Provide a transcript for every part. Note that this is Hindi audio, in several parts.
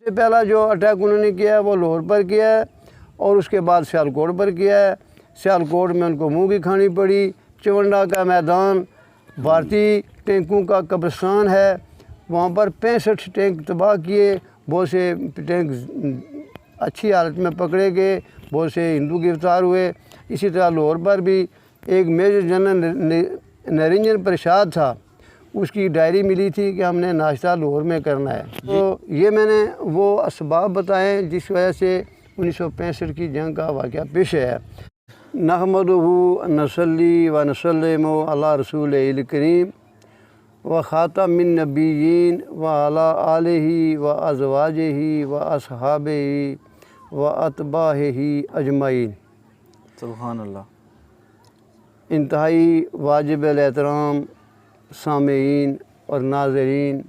सबसे पहला जो अटैक उन्होंने किया है वो लाहौर पर किया है और उसके बाद सियालकोट पर किया है। सियालकोट में उनको मुँह की खानी पड़ी। चवंडा का मैदान भारतीय टैंकों का कब्रिस्तान है, वहाँ पर 65 टैंक तबाह किए। बहुत से टैंक अच्छी हालत में पकड़े गए, बहुत से हिंदू गिरफ्तार हुए। इसी तरह लाहौर पर भी एक मेजर जनरल निरंजन प्रसाद था, उसकी डायरी मिली थी कि हमने नाश्ता लाहौर में करना है। तो ये मैंने वो असबाब बताए जिस वजह से 1965 की जंग का वाक़या पेश है। नहमदुहु नसल्ली व नसल्लिमु अला रसूलिल करीम व ख़ातमिन नबिय्यीन व अला आलिहि व अज़वाजिहि व अस्हाबिहि व अतबाहिहि अजमाइन। सुभान अल्लाह। इंतहाई वाजिब एहतराम सामीन और नाज़रीन,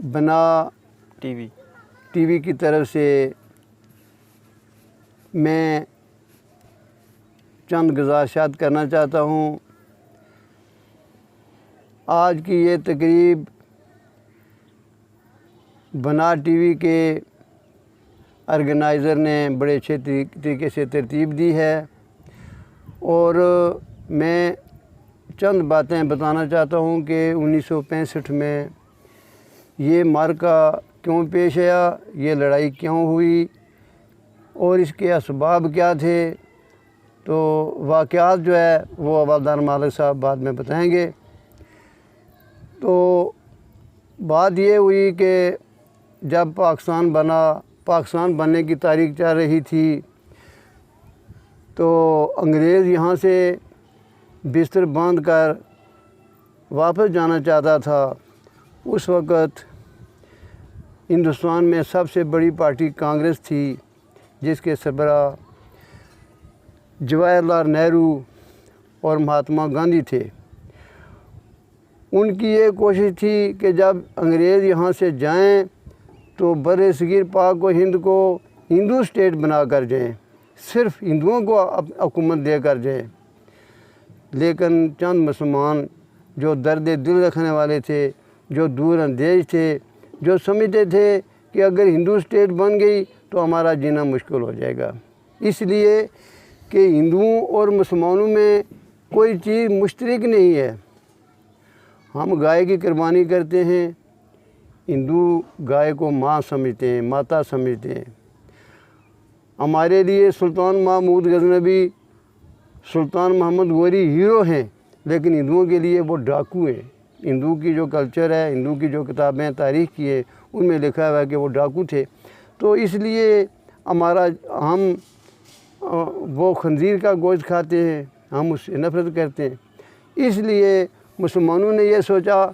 बना टीवी की तरफ से मैं चंद गुज़ारिशात करना चाहता हूँ। आज की ये तकरीब बना टीवी के ऑर्गेनाइज़र ने बड़े अच्छे तरीके से तरतीब दी है और मैं चंद बातें बताना चाहता हूँ कि 1965 में ये मार्का क्यों पेश आया, ये लड़ाई क्यों हुई और इसके असबाब क्या थे। तो वाक़यात जो है वो हवालदार मालिक साहब बाद में बताएंगे। तो बात ये हुई कि जब पाकिस्तान बनने की तारीख चल रही थी तो अंग्रेज़ यहाँ से बिस्तर बांध कर वापस जाना चाहता था। उस वक़्त हिंदुस्तान में सबसे बड़ी पार्टी कांग्रेस थी जिसके सरबराह जवाहरलाल नेहरू और महात्मा गांधी थे। उनकी ये कोशिश थी कि जब अंग्रेज़ यहाँ से जाएं तो बर्र-ए-सगीर पाक व हिंद को हिंदू स्टेट बना कर जाएँ, सिर्फ़ हिंदुओं को हुकूमत दे कर जाएँ। लेकिन चंद मुसलमान जो दर्द दिल रखने वाले थे, जो दूर अंदेश थे, जो समझते थे कि अगर हिंदू स्टेट बन गई तो हमारा जीना मुश्किल हो जाएगा, इसलिए कि हिंदुओं और मुसलमानों में कोई चीज़ मुश्तरक नहीं है। हम गाय की कुर्बानी करते हैं, हिंदू गाय को माँ समझते हैं, माता समझते हैं। हमारे लिए सुल्तान महमूद गजनबी, सुल्तान मोहम्मद गोरी हीरो हैं, लेकिन हिंदुओं के लिए वो डाकू हैं। हिंदू की जो कल्चर है, हिंदू की जो किताबें तारीख़ की है, उनमें लिखा हुआ है कि वो डाकू थे। तो इसलिए हम वो खंजीर का गोश्त खाते हैं, हम उससे नफ़रत करते हैं। इसलिए मुसलमानों ने यह सोचा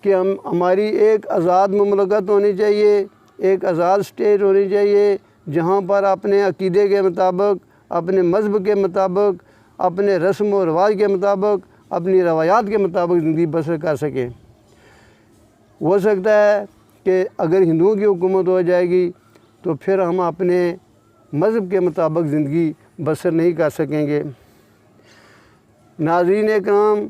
कि हमारी एक आज़ाद मुमलकत होनी चाहिए, एक आज़ाद स्टेट होनी चाहिए जहाँ पर अपने अक़ीदे के मुताबिक, अपने मज़हब के मुताबिक, अपने रस्म व रिवाज के मुताबिक, अपनी रवायात के मुताबिक ज़िंदगी बसर कर सकें। हो सकता है कि अगर हिंदुओं की हुकूमत हो जाएगी तो फिर हम अपने मज़हब के मुताबिक ज़िंदगी बसर नहीं कर सकेंगे। नाज़रीन इकराम,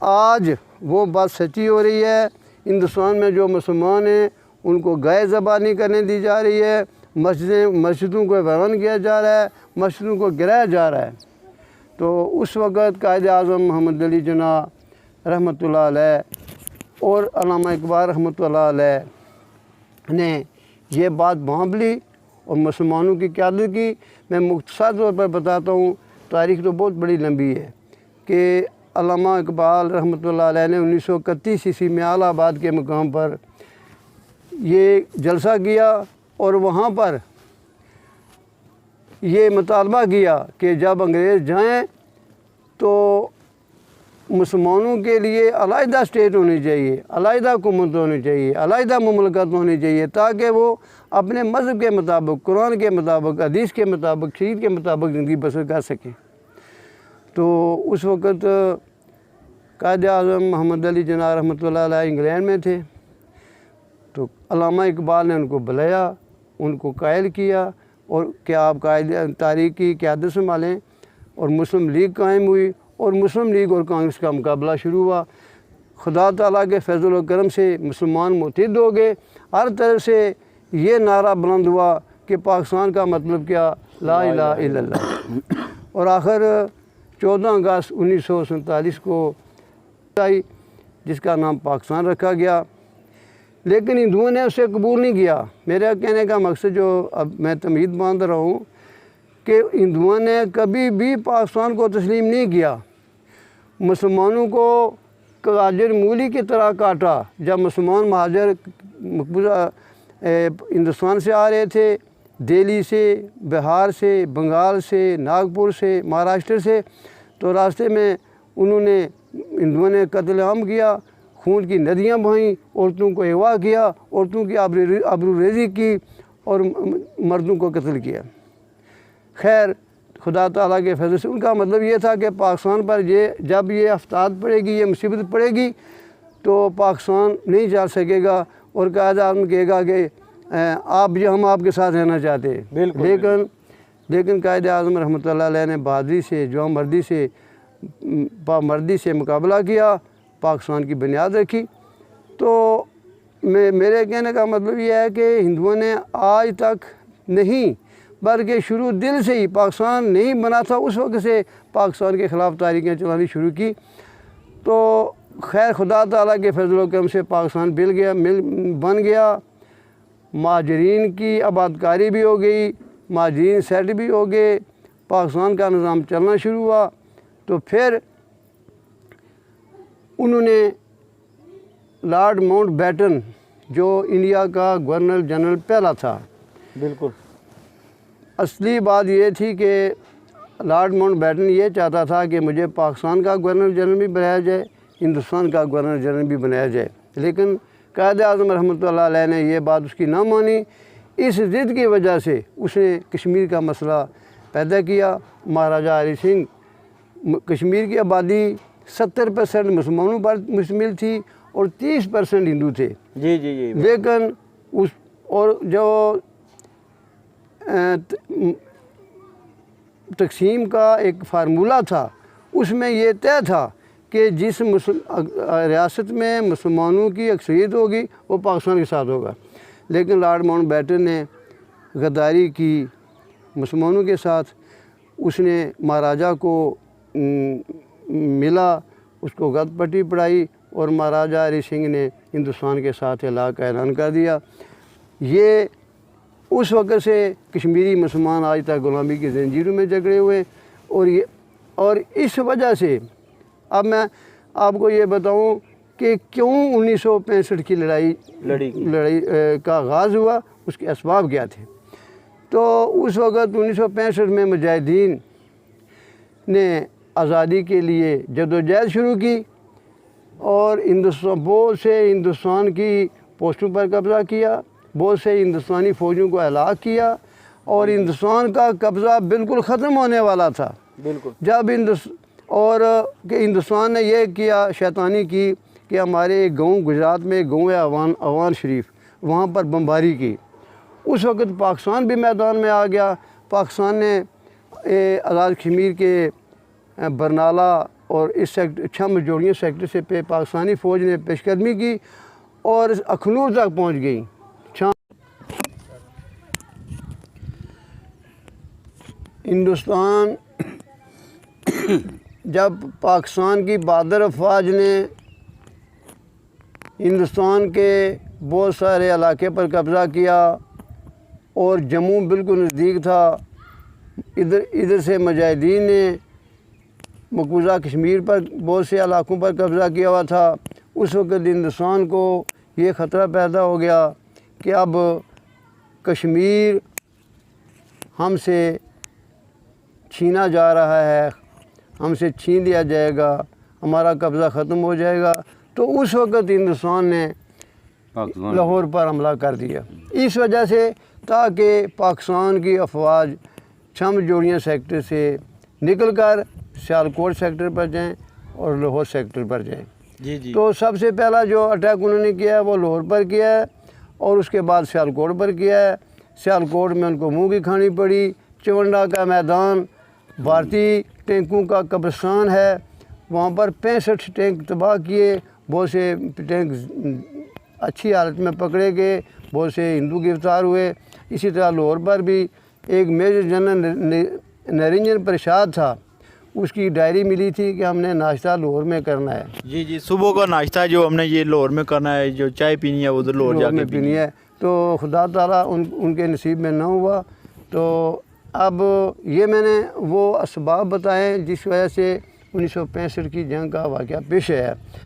आज वो बात सच्ची हो रही है। हिंदुस्तान में जो मुसलमान हैं उनको गाय ज़बानी करने दी जा रही है, मस्जिदों को वीरान किया जा रहा है, मस्जिदों को गिराया जा रहा है। तो उस वक़्त कायद आज़म मोहम्मद अली जिन्ना रहमतुल्लाह अलैह और अल्लामा इकबाल रहमतुल्लाह अलैह ने ये बात भांप ली और मुसलमानों की क़यादत की। मैं मुख्तसर तौर पर बताता हूँ, तारीख़ तो बहुत बड़ी लंबी है कि अल्लामा इकबाल रहमतुल्लाह अलैह ने 1931 ईस्वी में इलाहाबाद के मुकाम पर ये जलसा किया और वहाँ पर ये मुतालबा किया कि जब अंग्रेज़ जाएं तो मुसलमानों के लिए अलहदा स्टेट होनी चाहिए, अलहदा हुकूमत होनी चाहिए, अलहदा मुमलकत होनी चाहिए, ताकि वो अपने मज़हब के मुताबिक, कुरान के मुताबिक, हदीस के मुताबिक, शरीयत के मुताबिक ज़िंदगी बसर कर सकें। तो उस वक़्त कायद आज़म मोहम्मद अली जिन्ना रहमतुल्लाह अलैह इंग्लैंड में थे। तो अल्लामा इकबाल ने उनको बुलाया, उनको कायल किया और क्या आप कायद तारीख़ की क़यादत संभालें। और मुस्लिम लीग कायम हुई और मुस्लिम लीग और कांग्रेस का मुकाबला शुरू हुआ। खुदा ताला के फैज़ल व करम से मुसलमान मुत्तहिद हो गए। हर तरफ से ये नारा बुलंद हुआ कि पाकिस्तान का मतलब क्या, ला इलाहा इल्लल्लाह। और आखिर 14 अगस्त 1947 को आई, जिसका नाम पाकिस्तान रखा गया। लेकिन हिंदुओं ने उसे कबूल नहीं किया। मेरा कहने का मकसद जो अब मैं तमीद बांध रहा हूँ कि हिंदुओं ने कभी भी पाकिस्तान को तस्लीम नहीं किया। मुसलमानों को काजिर मूली की तरह काटा। जब मुसलमान महाजर मकबूजा हिंदुस्तान से आ रहे थे, दिल्ली से, बिहार से, बंगाल से, नागपुर से, महाराष्ट्र से, तो रास्ते में उन्होंने हिंदुओं ने कत्लेआम किया, खून की नदियाँ बहाईं, औरतों को अगवा किया, औरतों की आबरूरेज़ी की और मर्दों को कत्ल किया। खैर खुदा ताला के फजल से उनका मतलब ये था कि पाकिस्तान पर जब ये आफताब पड़ेगी, ये मुसीबत पड़ेगी, तो पाकिस्तान नहीं जा सकेगा और कायद-ए-आज़म कहेगा कि आप जो हम आपके साथ रहना चाहते हैं। लेकिन कायद-ए-आज़म रहमतुल्लाह अलैह ने बहादुरी से, मर्दी से मुकाबला किया, पाकिस्तान की बुनियाद रखी। तो मेरे कहने का मतलब ये है कि हिंदुओं ने आज तक नहीं, बल्कि शुरू दिल से ही पाकिस्तान नहीं बना था, उस वक्त से पाकिस्तान के ख़िलाफ़ तारीखें चलानी शुरू की। तो खैर खुदा ताला के फजल व करम से पाकिस्तान बन गया। महाजरीन की आबादकारी भी हो गई, महाजरीन सेट भी हो गए, पाकिस्तान का निज़ाम चलना शुरू हुआ। तो फिर उन्होंने लॉर्ड माउंटबेटन, जो इंडिया का गवर्नर जनरल पहला था, बिल्कुल असली बात ये थी कि लॉर्ड माउंटबेटन ये चाहता था कि मुझे पाकिस्तान का गवर्नर जनरल भी बनाया जाए, हिंदुस्तान का गवर्नर जनरल भी बनाया जाए। लेकिन कायद-ए-आज़म रहमतुल्लाह अलैह ने यह बात उसकी ना मानी। इस ज़िद की वजह से उसने कश्मीर का मसला पैदा किया। महाराजा हरी सिंह, कश्मीर की आबादी 70% मुसलमानों पर मुश्तमिल थी और 30% हिंदू थे। जी। लेकिन और जो तकसीम का एक फार्मूला था, उसमें यह तय था कि जिस रियासत में मुसलमानों की अक्सरियत होगी वो पाकिस्तान के साथ होगा। लेकिन लॉर्ड माउंटबेटन ने गद्दारी की मुसलमानों के साथ। उसने महाराजा को मिला, उसको गदपट्टी पढ़ाई और महाराजा हरी सिंह ने हिंदुस्तान के साथ इलाक़ का ऐलान कर दिया। ये उस वक़्त से कश्मीरी मुसलमान आज तक ग़ुलामी की ज़ंजीरों में जकड़े हुए। और इस वजह से अब मैं आपको ये बताऊं कि क्यों 1965 की लड़ाई का आगाज़ हुआ, उसके असबाब क्या थे। तो उस वक़्त 1965 में मुजाहिदीन ने आज़ादी के लिए जदोजहद शुरू की और बहुत से हिंदुस्तान की पोस्टों पर कब्ज़ा किया, बहुत से हिंदुस्तानी फ़ौजों को हलाक किया और हिंदुस्तान का कब्ज़ा बिल्कुल ख़त्म होने वाला था। बिल्कुल जब हिंदुस्तान ने यह किया, शैतानी की कि हमारे एक गाँव, गुजरात में एक गाँव है अवान शरीफ, वहाँ पर बमबारी की। उस वक़्त पाकिस्तान भी मैदान में आ गया। पाकिस्तान ने आज़ाद कश्मीर के बरनाला और इस सेक्टर छम जोड़ियों सेक्टर से पे पाकिस्तानी फ़ौज ने पेशकदमी की और अखनूर तक पहुँच गई। हिंदुस्तान जब पाकिस्तान की बहादुर अफवाज ने हिंदुस्तान के बहुत सारे इलाके पर कब्ज़ा किया और जम्मू बिल्कुल नज़दीक था, इधर से मुजाहिदीन ने मकबूजा कश्मीर पर बहुत से इलाकों पर कब्ज़ा किया हुआ था। उस वक़्त हिंदुस्तान को ये ख़तरा पैदा हो गया कि अब कश्मीर हमसे छीना जा रहा है, हमसे छीन लिया जाएगा, हमारा कब्ज़ा ख़त्म हो जाएगा। तो उस वक़्त हिंदुस्तान ने लाहौर पर हमला कर दिया। इस वजह से ताकि पाकिस्तान की अफवाज छम जोड़ियाँ सेक्टर से निकल कर सियालकोट सेक्टर पर जाएं और लाहौर सेक्टर पर जाएं। जी। तो सबसे पहला जो अटैक उन्होंने किया है वो लाहौर पर किया है और उसके बाद सियालकोट पर किया है। सियालकोट में उनको मुँह की खानी पड़ी। चवंडा का मैदान भारतीय टैंकों का कब्रिस्तान है, वहाँ पर 65 टैंक तबाह किए बहुत से टैंक अच्छी हालत में पकड़े गए, बहुत से हिंदू गिरफ्तार हुए। इसी तरह लाहौर पर भी एक मेजर जनरल नरिंजन प्रसाद था, उसकी डायरी मिली थी कि हमने नाश्ता लाहौर में करना है। जी जी, सुबह का नाश्ता जो हमने ये लाहौर में करना है, जो चाय पीनी है उधर लाहौर जाके में पीनी है। तो खुदा ताला उनके नसीब में न हुआ। तो अब ये मैंने वो असबाब बताएं जिस वजह से 1965 की जंग का वाक़या पेश आया।